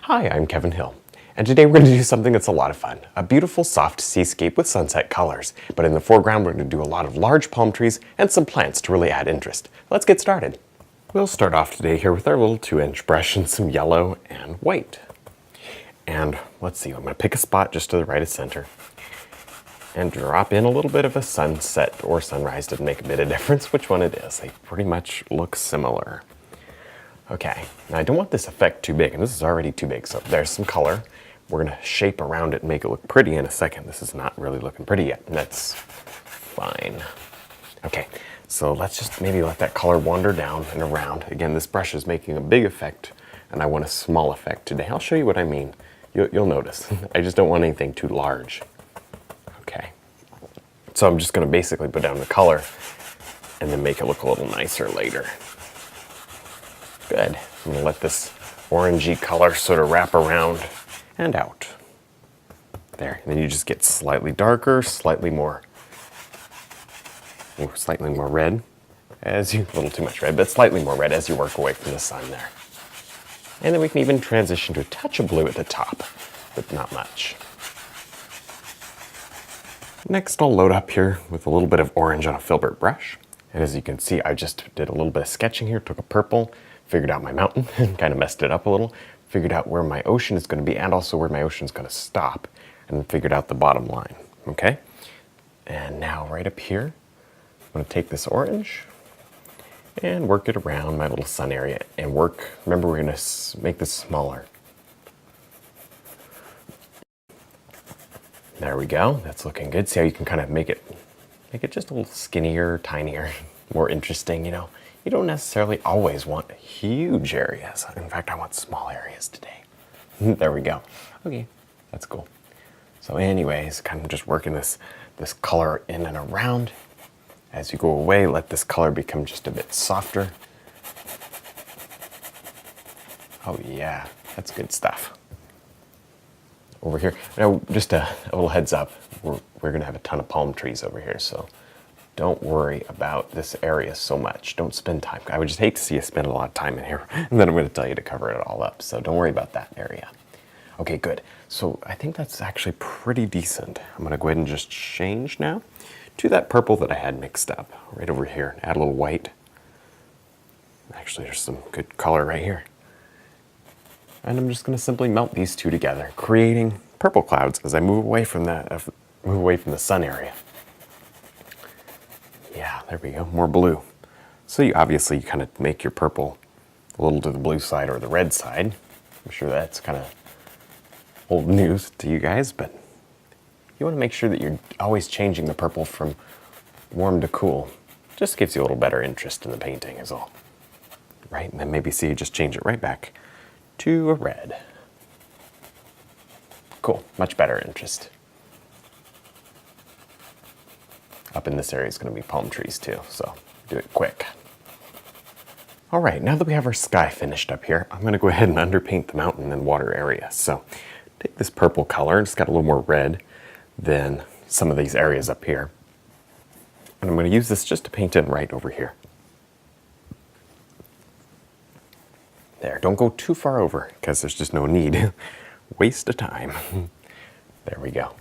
Hi, I'm Kevin Hill, and today we're going to do something that's a lot of fun. A beautiful soft seascape with sunset colors, but in the foreground we're going to do a lot of large palm trees and some plants to really add interest. Let's get started. We'll start off today here with our little 2-inch brush and some yellow and white. And let's see, I'm going to pick a spot just to the right of center and drop in a little bit of a sunset or sunrise. Doesn't make a bit of difference which one it is. They pretty much look similar. Okay, now I don't want this effect too big, and this is already too big, so there's some color. We're gonna shape around it and make it look pretty in a second. This is not really looking pretty yet, and that's fine. Okay, so let's just maybe let that color wander down and around. Again, this brush is making a big effect, and I want a small effect today. I'll show you what I mean. You'll notice. I just don't want anything too large. Okay, so I'm just gonna basically put down the color and then make it look a little nicer later. Good. I'm going to let this orangey color sort of wrap around and out. There. And then you just get slightly darker, slightly more red a little too much red, but slightly more red as you work away from the sun there. And then we can even transition to a touch of blue at the top, but not much. Next, I'll load up here with a little bit of orange on a filbert brush. And as you can see, I just did a little bit of sketching here, took a purple, figured out my mountain, and kind of messed it up a little, figured out where my ocean is going to be and also where my ocean is going to stop, and then figured out the bottom line, okay? And now right up here, I'm going to take this orange and work it around my little sun area and remember we're going to make this smaller. There we go, that's looking good. See how you can kind of make it just a little skinnier, tinier, more interesting, you know? You don't necessarily always want huge areas. In fact, I want small areas today. There we go. Okay, that's cool. So anyways, kind of just working this color in and around. As you go away, let this color become just a bit softer. Oh yeah, that's good stuff. Over here, now just a little heads up, we're gonna have a ton of palm trees over here, so don't worry about this area so much. Don't spend time. I would just hate to see you spend a lot of time in here, and then I'm going to tell you to cover it all up. So don't worry about that area. Okay, good. So I think that's actually pretty decent. I'm going to go ahead and just change now to that purple that I had mixed up right over here. Add a little white. Actually, there's some good color right here. And I'm just going to simply melt these two together, creating purple clouds as I move away from the sun area. Yeah, there we go, more blue. So you obviously kind of make your purple a little to the blue side or the red side. I'm sure that's kind of old news to you guys, but you want to make sure that you're always changing the purple from warm to cool. Just gives you a little better interest in the painting is all. Right, and then maybe see you just change it right back to a red. Cool, much better interest. Up in this area is going to be palm trees too, so do it quick. All right, now that we have our sky finished up here, I'm going to go ahead and underpaint the mountain and water area. So take this purple color, it's got a little more red than some of these areas up here. And I'm going to use this just to paint in right over here. There, don't go too far over because there's just no need. Waste of time. There we go.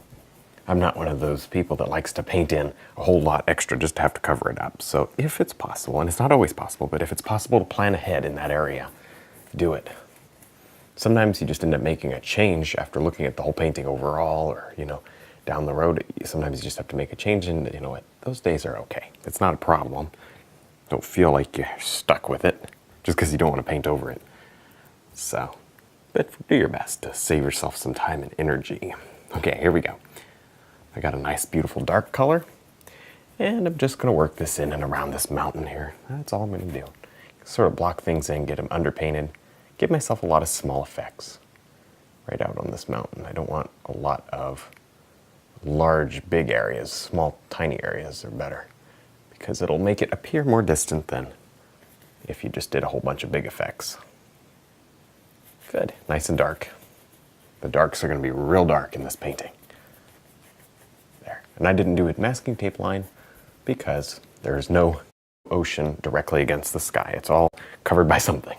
I'm not one of those people that likes to paint in a whole lot extra just to have to cover it up. So if it's possible, and it's not always possible, but if it's possible to plan ahead in that area, do it. Sometimes you just end up making a change after looking at the whole painting overall, or, you know, down the road. Sometimes you just have to make a change, and you know what, those days are okay. It's not a problem. Don't feel like you're stuck with it just because you don't want to paint over it. So, but do your best to save yourself some time and energy. Okay, here we go. I got a nice, beautiful dark color, and I'm just going to work this in and around this mountain here. That's all I'm going to do. Sort of block things in, get them underpainted, give myself a lot of small effects right out on this mountain. I don't want a lot of large, big areas. Small, tiny areas are better because it'll make it appear more distant than if you just did a whole bunch of big effects. Good, nice and dark. The darks are going to be real dark in this painting. And I didn't do a masking tape line because there's no ocean directly against the sky. It's all covered by something.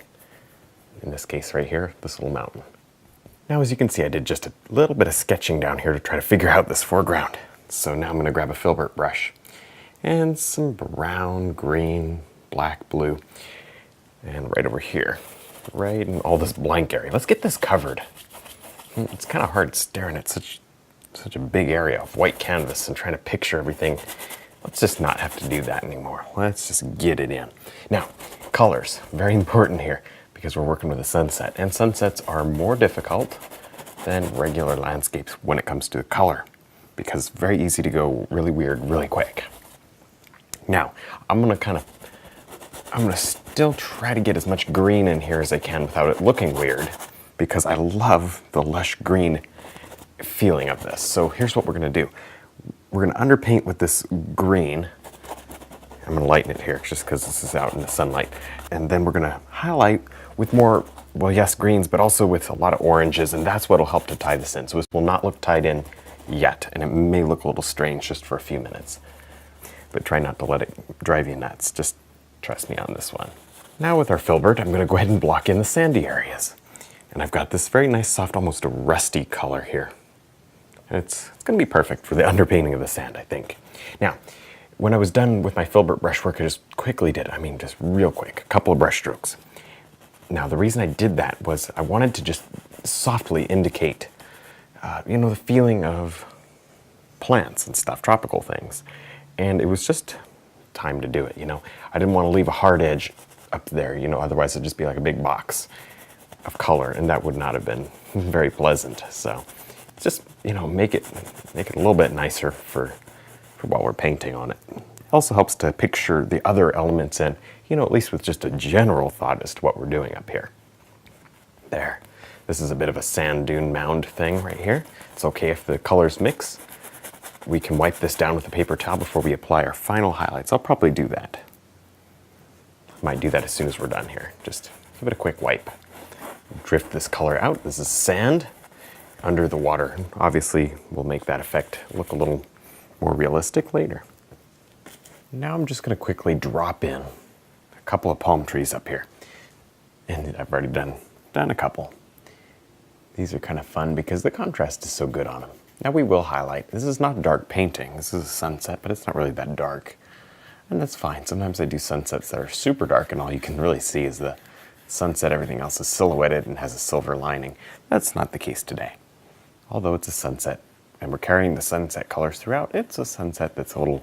In this case right here, this little mountain. Now, as you can see, I did just a little bit of sketching down here to try to figure out this foreground. So now I'm going to grab a filbert brush and some brown, green, black, blue, and right over here, right in all this blank area. Let's get this covered. It's kind of hard staring at such a big area of white canvas and trying to picture everything. Let's just not have to do that anymore. Let's just get it in. Now, colors, very important here because we're working with a sunset, and sunsets are more difficult than regular landscapes when it comes to color because it's very easy to go really weird really quick. Now, I'm gonna still try to get as much green in here as I can without it looking weird because I love the lush green feeling of this. So here's what we're gonna do. We're gonna underpaint with this green. I'm gonna lighten it here just because this is out in the sunlight. And then we're gonna highlight with more, well, yes, greens, but also with a lot of oranges, and that's what'll help to tie this in. So it will not look tied in yet, and it may look a little strange just for a few minutes. But try not to let it drive you nuts. Just trust me on this one. Now with our filbert, I'm gonna go ahead and block in the sandy areas. And I've got this very nice, soft, almost a rusty color here. And it's gonna be perfect for the underpainting of the sand, I think. Now, when I was done with my filbert brushwork, I just quickly did, just real quick, a couple of brush strokes. Now, the reason I did that was I wanted to just softly indicate, the feeling of plants and stuff, tropical things. And it was just time to do it, I didn't want to leave a hard edge up there, otherwise it'd just be like a big box of color, and that would not have been very pleasant. So just, make it a little bit nicer for while we're painting on it. It also helps to picture the other elements in, at least with just a general thought as to what we're doing up here. There. This is a bit of a sand dune mound thing right here. It's okay if the colors mix. We can wipe this down with a paper towel before we apply our final highlights. I'll probably do that. Might do that as soon as we're done here. Just give it a quick wipe. Drift this color out. This is sand under the water. Obviously, we'll make that effect look a little more realistic later. Now I'm just going to quickly drop in a couple of palm trees up here. And I've already done a couple. These are kind of fun because the contrast is so good on them. Now we will highlight. This is not dark painting. This is a sunset, but it's not really that dark. And that's fine. Sometimes I do sunsets that are super dark and all you can really see is the sunset. Everything else is silhouetted and has a silver lining. That's not the case today. Although it's a sunset and we're carrying the sunset colors throughout, it's a sunset that's also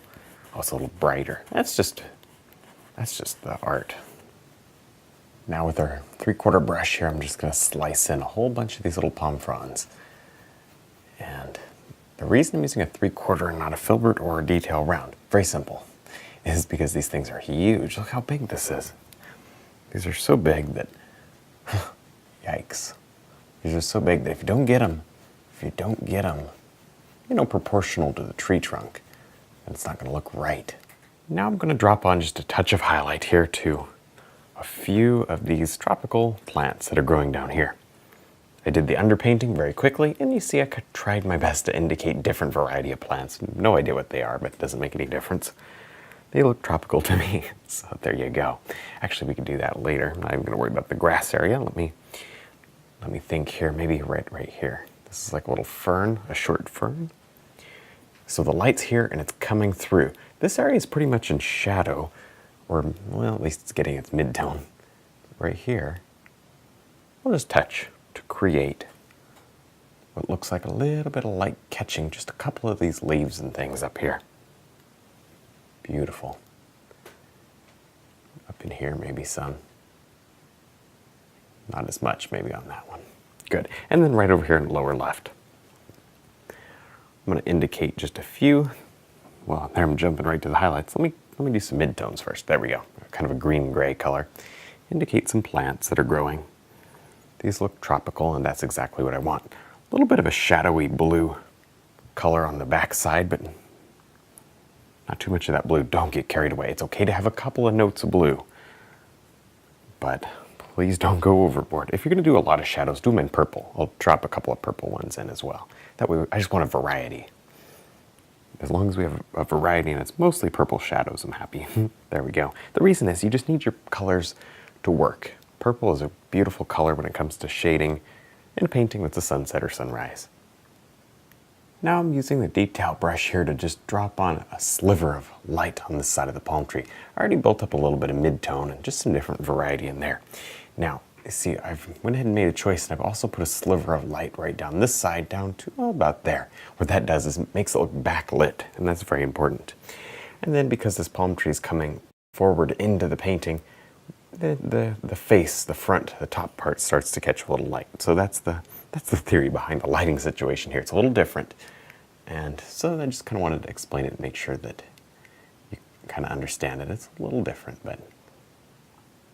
a little brighter. That's just the art. Now with our 3/4 brush here, I'm just going to slice in a whole bunch of these little palm fronds. And the reason I'm using a 3/4 and not a filbert or a detail round, very simple, is because these things are huge. Look how big this is. These are so big that, yikes. These are so big that if you don't get them, proportional to the tree trunk, then it's not going to look right. Now I'm going to drop on just a touch of highlight here to a few of these tropical plants that are growing down here. I did the underpainting very quickly, and you see I tried my best to indicate different variety of plants. No idea what they are, but it doesn't make any difference. They look tropical to me, so there you go. Actually, we can do that later. I'm not even going to worry about the grass area. Let me think here, maybe right here. This is like a little fern, a short fern. So the light's here, and it's coming through. This area is pretty much in shadow, or, well, at least it's getting its mid-tone. Right here, we'll just touch to create what looks like a little bit of light catching just a couple of these leaves and things up here. Beautiful. Up in here, maybe some. Not as much, maybe on that one. Good. And then right over here in the lower left, I'm going to indicate just a few. Well, there I'm jumping right to the highlights. Let me do some midtones first. There we go. Kind of a green-gray color. Indicate some plants that are growing. These look tropical, and that's exactly what I want. A little bit of a shadowy blue color on the back side, but not too much of that blue. Don't get carried away. It's okay to have a couple of notes of blue, but please don't go overboard. If you're going to do a lot of shadows, do them in purple. I'll drop a couple of purple ones in as well. That way, I just want a variety. As long as we have a variety and it's mostly purple shadows, I'm happy. There we go. The reason is you just need your colors to work. Purple is a beautiful color when it comes to shading in a painting with the sunset or sunrise. Now I'm using the detail brush here to just drop on a sliver of light on this side of the palm tree. I already built up a little bit of mid-tone and just some different variety in there. Now, you see, I've went ahead and made a choice, and I've also put a sliver of light right down this side, down to about there. What that does is it makes it look backlit, and that's very important. And then because this palm tree is coming forward into the painting, the face, the front, the top part starts to catch a little light. So that's the theory behind the lighting situation here. It's a little different. And so I just kind of wanted to explain it and make sure that you kind of understand it. It's a little different, but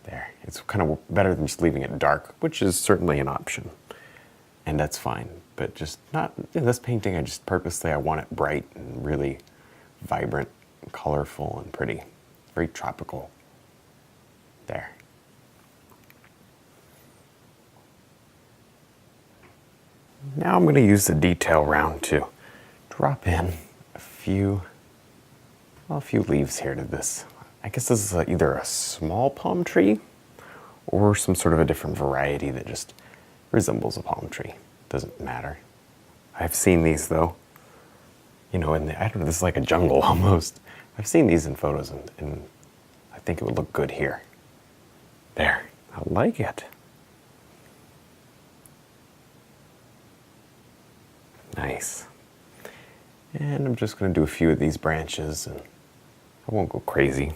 there. It's kind of better than just leaving it dark, which is certainly an option. And that's fine. But just not in this painting, I just purposely, I want it bright and really vibrant, and colorful and pretty. Very tropical. There. Now I'm going to use the detail round to drop in a few leaves here to this. I guess this is either a small palm tree or some sort of a different variety that just resembles a palm tree. Doesn't matter. I've seen these though. You know, I don't know, this is like a jungle almost. I've seen these in photos and I think it would look good here. There, I like it. Nice. And I'm just going to do a few of these branches, and I won't go crazy.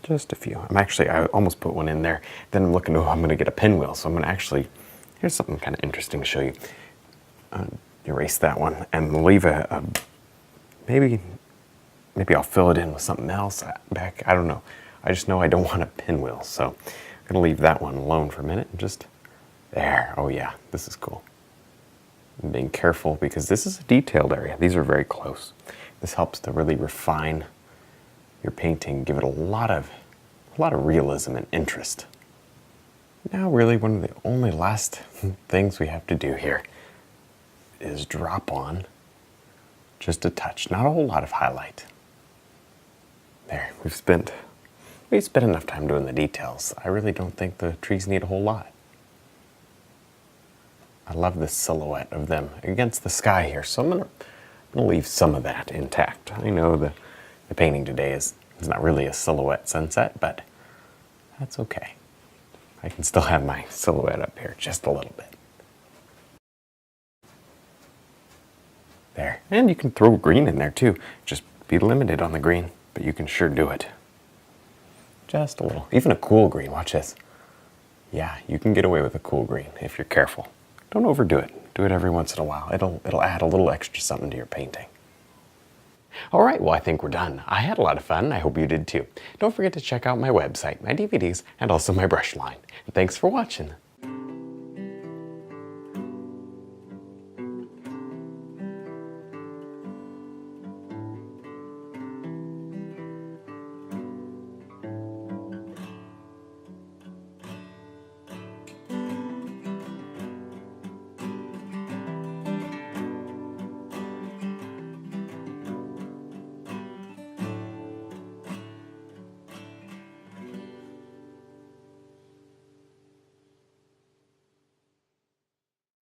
Just a few. I almost put one in there. Then I'm looking, I'm going to get a pinwheel. So I'm going to actually, here's something kind of interesting to show you. Erase that one and leave maybe I'll fill it in with something else back. I don't know. I just know I don't want a pinwheel. So I'm going to leave that one alone for a minute and just, there. Oh yeah, this is cool. I'm being careful because this is a detailed area. These are very close. This helps to really refine your painting, give it a lot of realism and interest. Now really one of the only last things we have to do here is drop on just a touch, not a whole lot of highlight. There, we've spent enough time doing the details. I really don't think the trees need a whole lot. I love this silhouette of them against the sky here, so I'm gonna leave some of that intact. I know the painting today is not really a silhouette sunset, but that's okay. I can still have my silhouette up here just a little bit. There, and you can throw green in there too. Just be limited on the green, but you can sure do it. Just a little, even a cool green, watch this. Yeah, you can get away with a cool green if you're careful. Don't overdo it. Do it every once in a while. It'll add a little extra something to your painting. All right, well, I think we're done. I had a lot of fun. I hope you did too. Don't forget to check out my website, my DVDs, and also my brush line. And thanks for watching.